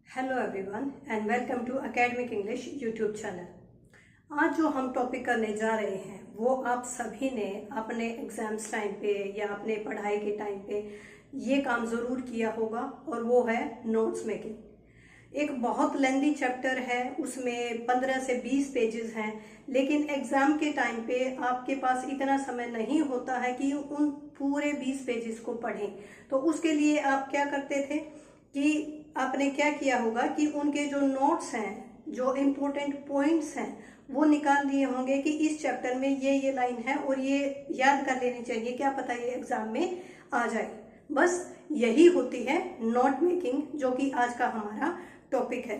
Hello everyone and welcome to academic English YouTube channel. आज जो हम टॉपिक करने जा रहे हैं वो आप सभी ने अपने एग्जाम्स टाइम पे या अपने पढ़ाई के टाइम पे ये काम ज़रूर किया होगा और वो है नोट्स मेकिंग। एक बहुत लेंदी चैप्टर है, उसमें 15 से 20 पेजेस हैं, लेकिन एग्ज़ाम के टाइम पे आपके पास इतना समय नहीं होता है कि उन पूरे 20 पेजेस को पढ़ें। तो उसके लिए आप क्या करते थे कि आपने क्या किया होगा कि उनके जो नोट्स हैं, जो इम्पोर्टेंट पॉइंट्स हैं, वो निकाल लिए होंगे कि इस चैप्टर में ये लाइन है और ये याद कर लेनी चाहिए, क्या पता ये एग्जाम में आ जाए। बस यही होती है नोट मेकिंग, जो कि आज का हमारा टॉपिक है।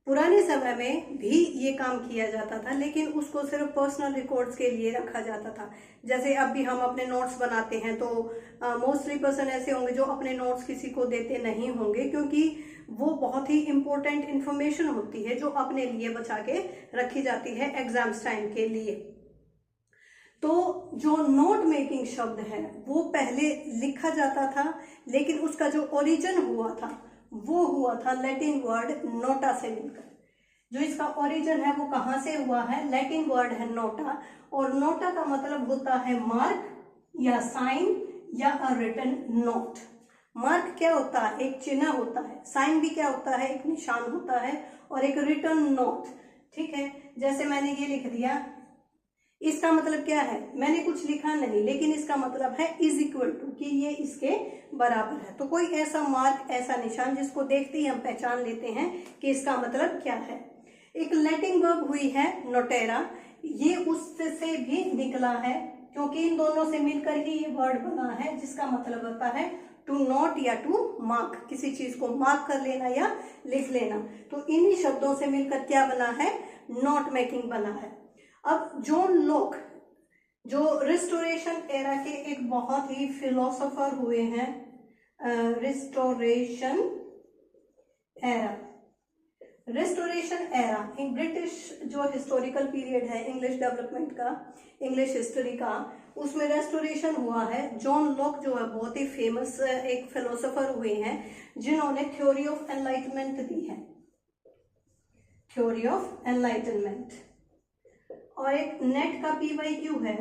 पुराने समय में भी ये काम किया जाता था, लेकिन उसको सिर्फ पर्सनल रिकॉर्ड्स के लिए रखा जाता था। जैसे अब भी हम अपने नोट्स बनाते हैं तो मोस्टली पर्सन ऐसे होंगे जो अपने नोट्स किसी को देते नहीं होंगे, क्योंकि वो बहुत ही इम्पोर्टेंट इंफॉर्मेशन होती है जो अपने लिए बचा के रखी जाती है एग्जाम्स टाइम के लिए। तो जो नोट मेकिंग शब्द है वो पहले लिखा जाता था, लेकिन उसका जो ओरिजिन हुआ था वो हुआ था लैटिन वर्ड नोटा से मिलकर। जो इसका ओरिजिन है वो कहाँ से हुआ है? लैटिन वर्ड है नोटा, और नोटा का मतलब होता है मार्क या साइन या अ रिटन नोट। मार्क क्या होता है? एक चिन्ह होता है। साइन भी क्या होता है? एक निशान होता है। और एक रिटन नोट, ठीक है। जैसे मैंने ये लिख दिया, इसका मतलब क्या है? मैंने कुछ लिखा नहीं, लेकिन इसका मतलब है इज इक्वल टू, कि ये इसके बराबर है। तो कोई ऐसा मार्क, ऐसा निशान जिसको देखते ही हम पहचान लेते हैं कि इसका मतलब क्या है। एक लैटिन वर्ब हुई है नोटेरा, ये उससे भी निकला है, क्योंकि इन दोनों से मिलकर ही ये वर्ड बना है, जिसका मतलब होता है टू नोट या टू मार्क, किसी चीज को मार्क कर लेना या लिख लेना। तो इन्हीं शब्दों से मिलकर क्या बना है? नोट मेकिंग बना है। अब जॉन लॉक, जो रिस्टोरेशन एरा के एक बहुत ही फिलोसोफर हुए हैं, रिस्टोरेशन एरा इन ब्रिटिश जो हिस्टोरिकल पीरियड है इंग्लिश डेवलपमेंट का, इंग्लिश हिस्ट्री का, उसमें रेस्टोरेशन हुआ है। जॉन लॉक जो है बहुत ही फेमस एक फिलोसोफर हुए हैं, जिन्होंने थ्योरी ऑफ एनलाइटमेंट दी है, थ्योरी ऑफ एनलाइटनमेंट। और एक नेट का PYQ है,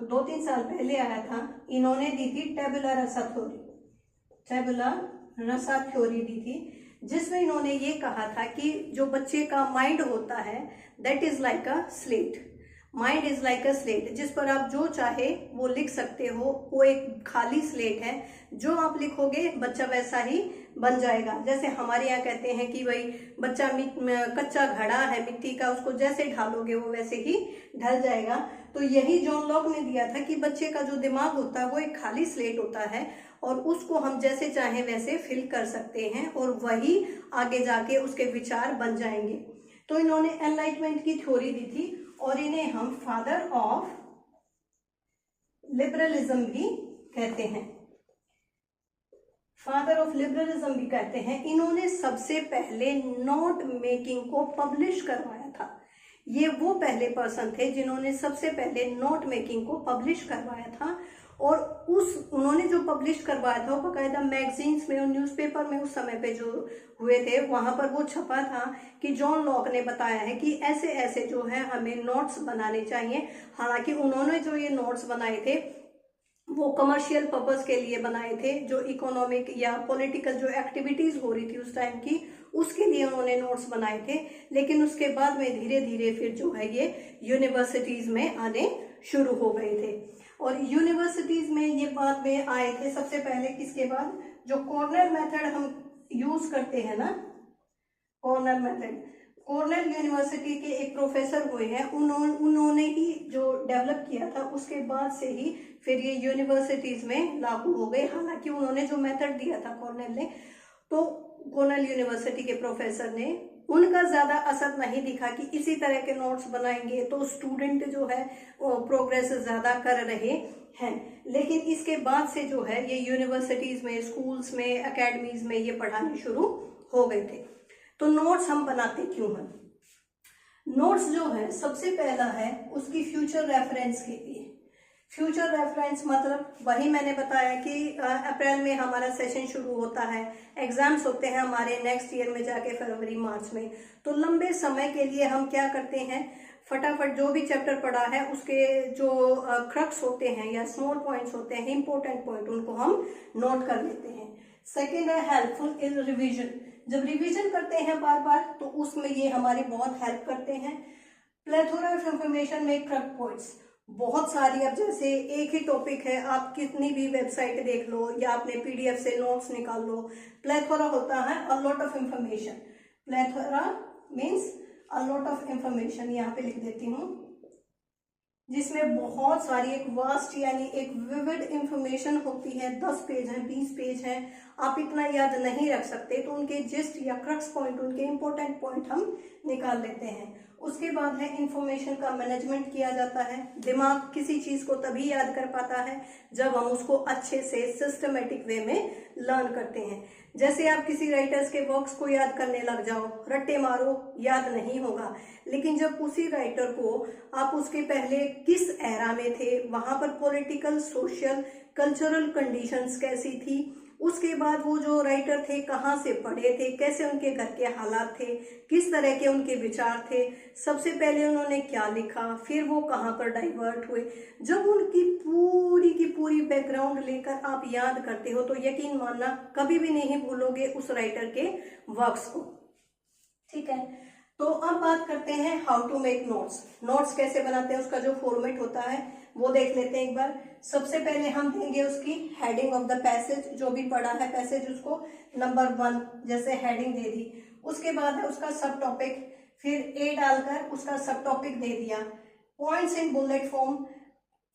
2-3 साल पहले आया था, इन्होंने दी थी टेबुला रसा थ्योरी, टेबुला रसा थ्योरी दी थी, जिसमें इन्होंने ये कहा था कि जो बच्चे का माइंड होता है that is like a slate, mind is like a slate, जिस पर आप जो चाहे वो लिख सकते हो। वो एक खाली स्लेट है, जो आप लिखोगे बच्चा वैसा ही बन जाएगा। जैसे हमारे यहाँ कहते हैं कि भाई बच्चा कच्चा घड़ा है मिट्टी का, उसको जैसे ढालोगे वो वैसे ही ढल जाएगा। तो यही जॉन लॉक ने दिया था कि बच्चे का जो दिमाग होता है वो एक खाली स्लेट होता है, और उसको हम जैसे चाहें वैसे फिल कर सकते हैं, और वही आगे जाके उसके विचार बन जाएंगे। तो इन्होंने एनलाइटमेंट की थ्योरी दी थी, और इन्हें हम फादर ऑफ लिबरलिज्म भी कहते हैं, फादर ऑफ लिबरलिज्म भी कहते हैं। इन्होंने सबसे पहले नोट मेकिंग को पब्लिश करवाया था। ये वो पहले पर्सन थे जिन्होंने सबसे पहले नोट मेकिंग को पब्लिश करवाया था, और उन्होंने जो पब्लिश करवाया था वो बाकायदा मैगजीन्स में और न्यूज़पेपर में उस समय पे जो हुए थे वहां पर वो छपा था कि जॉन लॉक ने बताया है कि ऐसे ऐसे जो है हमें नोट्स बनाने चाहिए। हालांकि उन्होंने जो ये नोट्स बनाए थे वो कमर्शियल पर्पस के लिए बनाए थे, जो इकोनॉमिक या पॉलिटिकल जो एक्टिविटीज हो रही थी उस टाइम की, उसके लिए उन्होंने नोट्स बनाए थे। लेकिन उसके बाद में धीरे धीरे फिर जो है ये यूनिवर्सिटीज में आने शुरू हो गए थे, और यूनिवर्सिटीज में ये बाद में आए थे सबसे पहले। किसके बाद? जो कॉर्नेल मेथड हम यूज करते हैं ना, कॉर्नेल मेथड, कॉर्नेल यूनिवर्सिटी के एक प्रोफेसर हुए हैं, उन्होंने ही जो डेवलप किया था, उसके बाद से ही फिर ये यूनिवर्सिटीज में लागू हो गए। हालांकि उन्होंने जो मेथड दिया था कॉर्नेल ने, तो कॉर्नेल यूनिवर्सिटी के प्रोफेसर ने, उनका ज्यादा असर नहीं दिखा कि इसी तरह के नोट्स बनाएंगे तो स्टूडेंट जो है प्रोग्रेस ज्यादा कर रहे हैं। लेकिन इसके बाद से जो है ये यूनिवर्सिटीज में, स्कूल्स में, एकेडमीज में ये पढ़ाने शुरू हो गए थे। तो नोट्स हम बनाते क्यों हैं? नोट्स जो है सबसे पहला है उसकी फ्यूचर रेफरेंस के लिए। फ्यूचर रेफरेंस मतलब वही मैंने बताया कि अप्रैल में हमारा सेशन शुरू होता है, एग्जाम्स होते हैं हमारे नेक्स्ट ईयर में जाके फरवरी मार्च में। तो लंबे समय के लिए हम क्या करते हैं, फटाफट जो भी चैप्टर पढ़ा है उसके जो क्रक्स होते हैं या स्मॉल पॉइंट्स होते हैं, इंपॉर्टेंट पॉइंट, उनको हम नोट कर लेते हैं। सेकेंड है हेल्पफुल इन रिविजन। जब रिविजन करते हैं बार बार तो उसमें ये हमारी बहुत हेल्प करते हैं। प्लेथोरा ऑफ इंफॉर्मेशन में क्रक पॉइंट्स बहुत सारी, अब जैसे एक ही टॉपिक है, आप कितनी भी वेबसाइट देख लो या अपने पीडीएफ से नोट्स निकाल लो, प्लेथोरा होता है a lot of information. Plethora means a lot of information, यहाँ पे लिख देती हूँ, जिसमें बहुत सारी एक वास्ट यानी एक विविड इंफॉर्मेशन होती है। 10 पेज है, 20 पेज है, आप इतना याद नहीं रख सकते, तो उनके जिस्ट या क्रक्स पॉइंट, उनके इंपॉर्टेंट पॉइंट हम निकाल लेते हैं। उसके बाद है इंफॉर्मेशन का मैनेजमेंट किया जाता है। दिमाग किसी चीज को तभी याद कर पाता है जब हम उसको अच्छे से सिस्टमेटिक वे में लर्न करते हैं। जैसे आप किसी राइटर्स के वर्क्स को याद करने लग जाओ, रट्टे मारो, याद नहीं होगा। लेकिन जब उसी राइटर को आप उसके पहले किस एरा में थे, वहां पर पॉलिटिकल, सोशल, कल्चरल कंडीशंस कैसी थी, उसके बाद वो जो राइटर थे कहाँ से पढ़े थे, कैसे उनके घर के हालात थे, किस तरह के उनके विचार थे, सबसे पहले उन्होंने क्या लिखा, फिर वो कहाँ पर डाइवर्ट हुए, जब उनकी पूरी की पूरी बैकग्राउंड लेकर आप याद करते हो तो यकीन मानना कभी भी नहीं भूलोगे उस राइटर के वर्क्स को। ठीक है, तो अब बात करते हैं how to make notes. Notes कैसे बनाते हैं, उसका जो फॉर्मेट होता है वो देख लेते हैं एक बार। सबसे पहले हम देंगे उसकी हेडिंग ऑफ द पैसेज, जो भी पढ़ा है पैसेज उसको नंबर 1 जैसे हेडिंग दे दी। उसके बाद है उसका सब टॉपिक, फिर ए डालकर उसका सब टॉपिक दे दिया, पॉइंट्स इन बुलेट फॉर्म,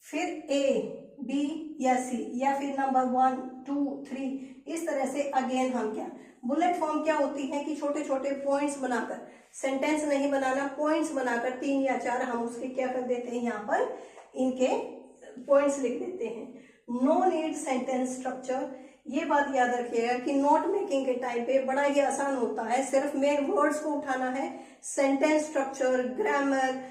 फिर ए, बी या सी, या फिर नंबर 1, 2, 3, इस तरह से अगेन हम क्या, बुलेट फॉर्म क्या होती है कि छोटे छोटे पॉइंट्स बनाकर, सेंटेंस नहीं बनाना, पॉइंट्स बनाकर 3 या 4 हम उसके क्या कर देते हैं, यहाँ पर इनके पॉइंट्स लिख देते हैं। नो नीड सेंटेंस स्ट्रक्चर, ये बात याद रखिएगा कि नोट मेकिंग के टाइम पे बड़ा ही आसान होता है, सिर्फ मेन वर्ड्स को उठाना है। Sentence structure, grammar,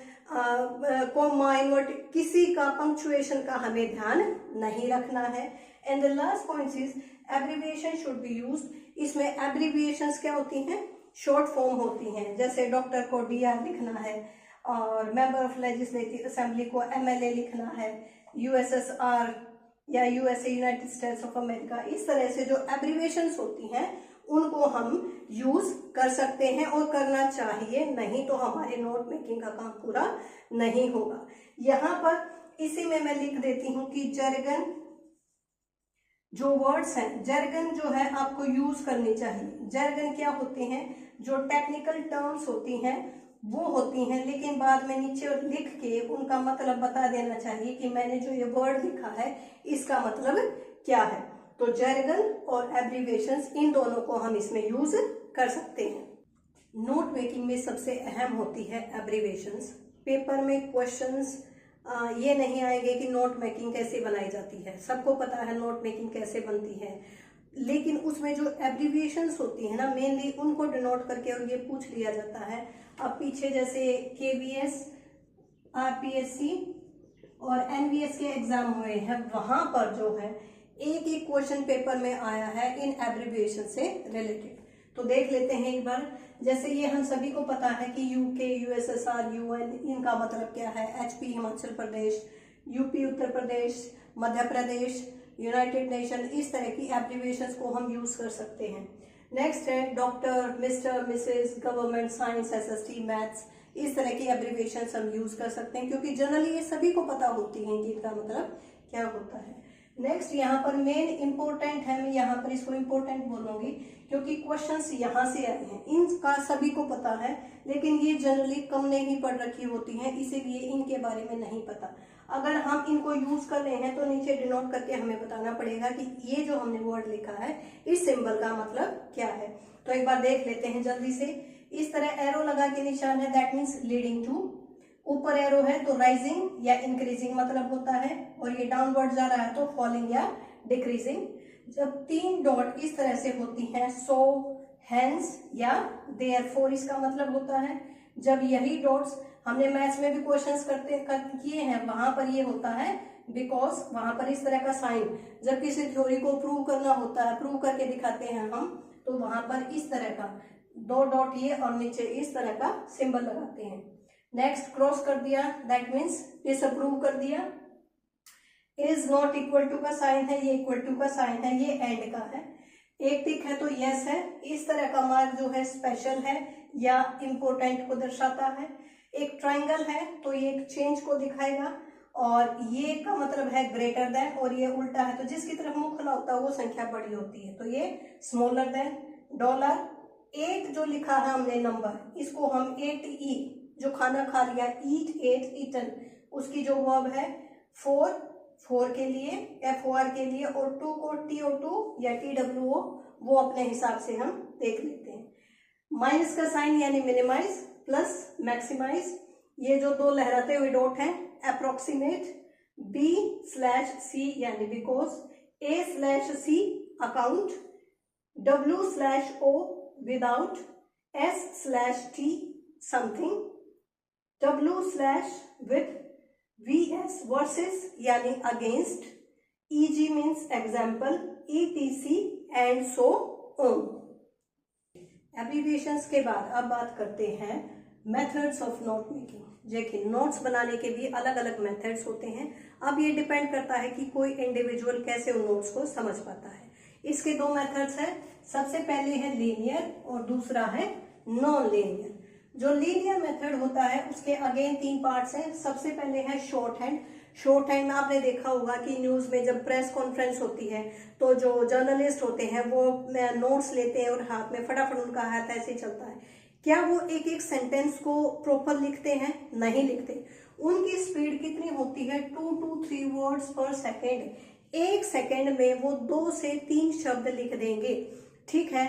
comma, invert, किसी का पंक्चुएशन का हमें ध्यान नहीं रखना है। And the last point is abbreviation should be used. इसमें एब्रीविएशंस क्या होती हैं, शॉर्ट फॉर्म होती हैं। जैसे डॉक्टर को डीआर लिखना है और मेंबर ऑफ लेजिस्लेटिव असेंबली को एमएलए लिखना है, यूएसएसआर या USA, United states of America, इस तरह से जो एब्रीविएशंस होती हैं उनको हम यूज कर सकते हैं और करना चाहिए, नहीं तो हमारे नोट मेकिंग का काम पूरा नहीं होगा। यहाँ पर इसी में मैं लिख देती हूँ कि जर्गन, जो वर्ड्स हैं, जर्गन जो है आपको यूज करनी चाहिए। जर्गन क्या होते हैं, जो टेक्निकल टर्म्स होती हैं वो होती हैं, लेकिन बाद में नीचे लिख के उनका मतलब बता देना चाहिए कि मैंने जो ये वर्ड लिखा है इसका मतलब क्या है। तो जर्गन और एब्रीविएशंस, इन दोनों को हम इसमें यूज कर सकते हैं। नोट मेकिंग में सबसे अहम होती है एब्रीविएशंस। पेपर में क्वेश्चंस ये नहीं आएंगे कि नोट मेकिंग कैसे बनाई जाती है, सबको पता है नोट मेकिंग कैसे बनती है, लेकिन उसमें जो एब्रीविएशंस होती है ना, मेनली उनको डिनोट करके और ये पूछ लिया जाता है। अब पीछे जैसे केवीएस, आरपीएससी और एनवीएस के एग्जाम हुए हैं, वहां पर जो है एक एक क्वेश्चन पेपर में आया है इन एब्रीविएशन से रिलेटेड। तो देख लेते हैं एक बार। जैसे ये हम सभी को पता है कि यूके, यूएसएसआर, यूएन, इनका मतलब क्या है, HP Himachal Pradesh, UP Uttar Pradesh, Madhya Pradesh, United nation, इस तरह की एब्रीविएशंस को हम यूज कर सकते हैं। नेक्स्ट है doctor, mister, Mrs, government, science, SST, maths, इस तरह की एब्रीविएशंस हम यूज कर सकते हैं क्योंकि जनरली ये सभी को पता होती हैं कि इनका मतलब क्या होता है। नेक्स्ट यहाँ पर मेन इंपॉर्टेंट है, मैं यहाँ पर इसको इंपॉर्टेंट बोलूंगी क्योंकि क्वेश्चंस यहाँ से आए हैं, इनका सभी को पता है, लेकिन ये जनरली कम ने ही पढ़ रखी होती हैं, इसीलिए इनके बारे में नहीं पता। अगर हम इनको यूज कर रहे हैं तो नीचे डिनोट करके हमें बताना पड़ेगा कि ये जो हमने वर्ड लिखा है इस सिंबल का मतलब क्या है। तो एक बार देख लेते हैं जल्दी से। इस तरह एरो लगा के निशान है, दैट मीन्स लीडिंग टू। ऊपर एरो है तो राइजिंग या इंक्रीजिंग मतलब होता है, और ये डाउनवर्ड जा रहा है तो फॉलिंग या डिक्रीजिंग। जब 3 डॉट इस तरह से होती हैं, सो, हेंस या देयरफॉर इसका मतलब होता है। जब यही डॉट्स, हमने मैथ्स में भी क्वेश्चंस किए हैं, वहां पर ये होता है बिकॉज वहां पर इस तरह का साइन, जब किसी थ्योरी को प्रूव करना होता है, प्रूव करके दिखाते हैं हम, तो वहां पर इस तरह का 2 डॉट ये और नीचे इस तरह का सिंबल लगाते हैं। नेक्स्ट क्रॉस कर दिया, दैट मीन्स डिसअप्रूव कर दिया। इज नॉट इक्वल टू का साइन है, ये इक्वल टू का साइन है, ये एंड का है। एक टिक है तो यस है। इस तरह का मार्क जो है स्पेशल है या इम्पोर्टेंट को दर्शाता है। एक ट्राइंगल है तो ये एक चेंज को दिखाएगा, और ये का मतलब है ग्रेटर देन, और ये उल्टा है तो जिसकी तरफ मुंह खुला होता है वो संख्या बड़ी होती है, तो ये स्मॉलर देन। $, 8 जो लिखा है हमने नंबर, इसको हम 8 जो खाना खा लिया, ईट 8 ईटन, उसकी जो वर्ब है 4 के लिए, FOR के लिए, और 2 को TO2 या TWO वो अपने हिसाब से हम देख लेते हैं। माइनस का साइन यानी मिनिमाइज, प्लस मैक्सिमाइज, ये जो 2 लहराते हुए डॉट हैं अप्रोक्सीमेट, B/C यानी because, A/C account, W/O without, S/T something, W/with, VS versus यानी against, EG means example, ETC and so on. Abbreviations के बाद अब बात करते हैं मेथड्स ऑफ नोट मेकिंग। देखिए, नोट्स बनाने के भी अलग अलग मेथड्स होते हैं। अब ये डिपेंड करता है कि कोई इंडिविजुअल कैसे उन नोट्स को समझ पाता है। इसके 2 मेथड्स हैं। सबसे पहले है लीनियर और दूसरा है नॉन लीनियर। जो लीनियर मेथड होता है उसके अगेन 3 पार्ट्स हैं। सबसे पहले है शॉर्ट हैंड। शॉर्ट हैंड में आपने देखा होगा कि न्यूज में जब प्रेस कॉन्फ्रेंस होती है तो जो जर्नलिस्ट होते हैं वो नोट्स लेते हैं और हाथ में फटाफट उनका हाथ ऐसे ही चलता है। क्या वो एक एक सेंटेंस को प्रॉपर लिखते हैं? नहीं लिखते। उनकी स्पीड कितनी होती है? 2 to 3 वर्ड्स पर सेकेंड। 1 सेकेंड में वो 2 से 3 शब्द लिख देंगे। ठीक है,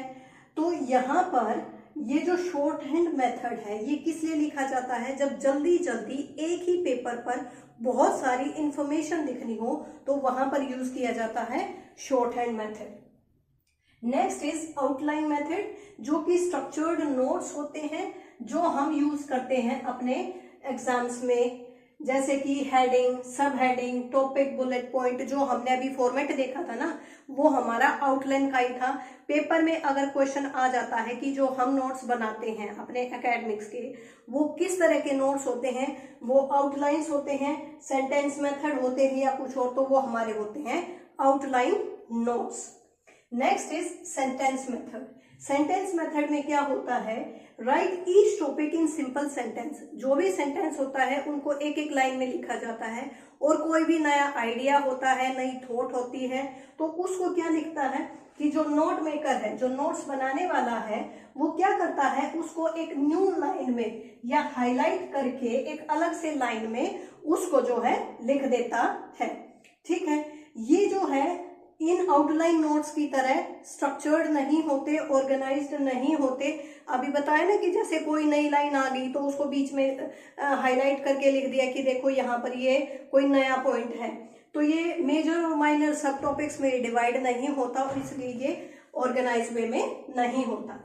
तो यहाँ पर ये जो शॉर्ट हैंड मेथड है ये किस लिए लिखा जाता है? जब जल्दी जल्दी एक ही पेपर पर बहुत सारी इंफॉर्मेशन लिखनी हो तो वहां पर यूज किया जाता है short hand method. Next is outline method, जो कि स्ट्रक्चर्ड नोट्स होते हैं जो हम यूज करते हैं अपने एग्जाम्स में, जैसे कि हेडिंग, सब हेडिंग, टॉपिक, बुलेट पॉइंट। जो हमने अभी फॉर्मेट देखा था ना, वो हमारा आउटलाइन का ही था। पेपर में अगर क्वेश्चन आ जाता है कि जो हम नोट्स बनाते हैं अपने एकेडमिक्स के, वो किस तरह के नोट्स होते हैं, वो आउटलाइंस होते हैं, सेंटेंस मेथड होते हैं या कुछ और, तो वो हमारे होते हैं outline notes. Next is sentence method. Sentence method में क्या होता है? Right each topic in simple sentence. जो भी सेंटेंस होता है उनको एक एक लाइन में लिखा जाता है, और कोई भी नया आइडिया होता है, नई थॉट होती है, तो उसको क्या लिखता है कि जो नोट मेकर है, जो नोट्स बनाने वाला है, वो क्या करता है, उसको एक न्यू लाइन में या हाईलाइट करके एक अलग से लाइन में उसको जो है लिख देता है। ठीक है, ये जो है इन आउटलाइन नोट्स की तरह स्ट्रक्चर्ड नहीं होते, ऑर्गेनाइज्ड नहीं होते। अभी बताया ना कि जैसे कोई नई लाइन आ गई तो उसको बीच में हाईलाइट करके लिख दिया कि देखो यहाँ पर ये कोई नया पॉइंट है, तो ये मेजर और माइनर सब टॉपिक्स में डिवाइड नहीं होता और इसलिए ये ऑर्गेनाइज वे में नहीं होता।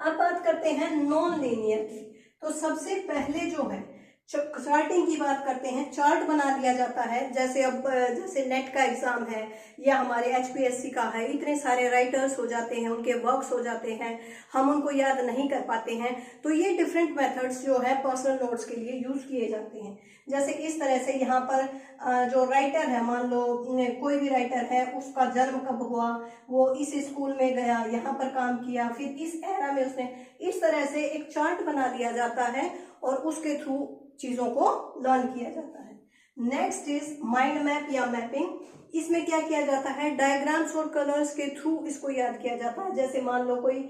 अब बात करते हैं नॉन लीनियर की। तो सबसे पहले जो है चार्टिंग की बात करते हैं। चार्ट बना दिया जाता है, जैसे अब जैसे नेट का एग्जाम है या हमारे HPSC का है, इतने सारे राइटर्स हो जाते हैं, उनके वर्क्स हो जाते हैं, हम उनको याद नहीं कर पाते हैं, तो ये डिफरेंट मेथड्स जो है पर्सनल नोट्स के लिए यूज किए जाते हैं। जैसे इस तरह से यहाँ पर जो राइटर है, मान लो कोई भी राइटर है, उसका जन्म कब हुआ, वो इस स्कूल में गया, यहाँ पर काम किया, फिर इस एरा में उसने, इस तरह से एक चार्ट बना दिया जाता है और उसके थ्रू चीजों को लर्न किया जाता है। नेक्स्ट इज माइंड मैप या मैपिंग। इसमें क्या किया जाता है? डायग्राम्स और कलर्स के थ्रू इसको याद किया जाता है। जैसे मान लो कोई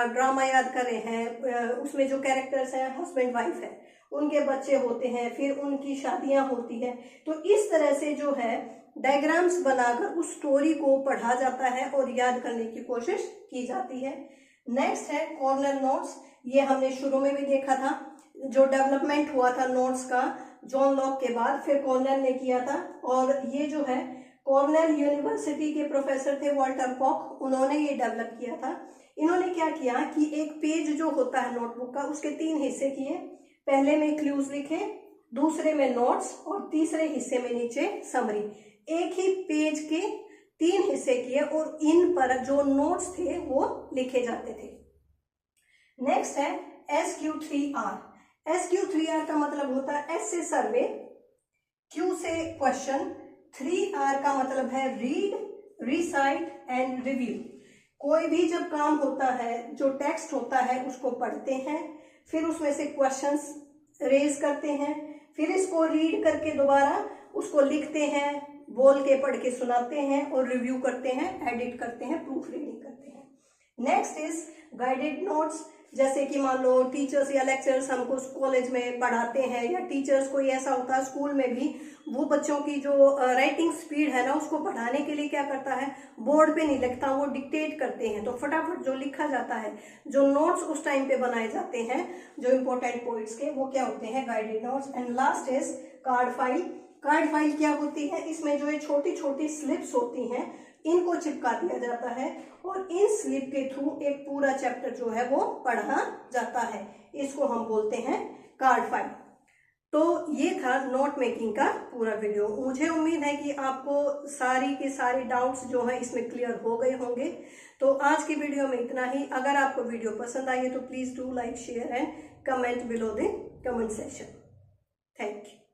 ड्रामा याद कर रहे हैं, उसमें जो कैरेक्टर्स हैं हस्बैंड वाइफ है, उनके बच्चे होते हैं, फिर उनकी शादियां होती है, तो इस तरह से जो है डायग्राम्स बनाकर उस स्टोरी को पढ़ा जाता है और याद करने की कोशिश की जाती है। नेक्स्ट है कॉर्नर नोट्स। ये हमने शुरू में भी देखा था, जो डेवलपमेंट हुआ था नोट्स का जॉन लॉक के बाद, फिर कॉर्नेल ने किया था, और ये जो है कॉर्नेल यूनिवर्सिटी के प्रोफेसर थे वॉल्टर कॉक, उन्होंने ये डेवलप किया था। इन्होंने क्या किया कि एक पेज जो होता है नोटबुक का, उसके 3 हिस्से किए। पहले में क्लूज लिखे, दूसरे में नोट्स और तीसरे हिस्से में नीचे समरी। एक ही पेज के 3 हिस्से किए और इन पर जो नोट्स थे वो लिखे जाते थे। नेक्स्ट है SQ3R। SQ3R का मतलब होता है S से सर्वे, Q से क्वेश्चन, 3R का मतलब है रीड, रिसाइट एंड रिव्यू। कोई भी जब काम होता है, जो टेक्स्ट होता है उसको पढ़ते हैं, फिर उसमें से क्वेश्चंस रेज करते हैं, फिर इसको रीड करके दोबारा उसको लिखते हैं, बोल के पढ़ के सुनाते हैं और रिव्यू करते हैं, एडिट करते हैं, प्रूफ रीडिंग करते हैं। Next is guided notes. जैसे कि मान लो टीचर्स या लेक्चरर्स हमको कॉलेज में पढ़ाते हैं, या टीचर्स कोई ऐसा होता है स्कूल में भी, वो बच्चों की जो राइटिंग स्पीड है ना उसको बढ़ाने के लिए क्या करता है, बोर्ड पे नहीं लिखता, वो डिक्टेट करते हैं, तो फटाफट जो लिखा जाता है, जो नोट्स उस टाइम पे बनाए जाते हैं जो इंपॉर्टेंट पॉइंट्स के, वो क्या होते हैं, guided notes. And last is called file. Card file क्या होती है, इसमें जो ये छोटी छोटी स्लिप्स होती हैं इनको चिपका दिया जाता है और इन स्लिप के थ्रू एक पूरा चैप्टर जो है वो पढ़ा जाता है, इसको हम बोलते हैं कार्ड फाइल। तो ये था नोट मेकिंग का पूरा वीडियो। मुझे उम्मीद है कि आपको सारी के सारे डाउट्स जो है इसमें क्लियर हो गए होंगे। तो आज की वीडियो में इतना ही। अगर आपको वीडियो पसंद आई है तो please do like, share and comment below the comment section. Thank you.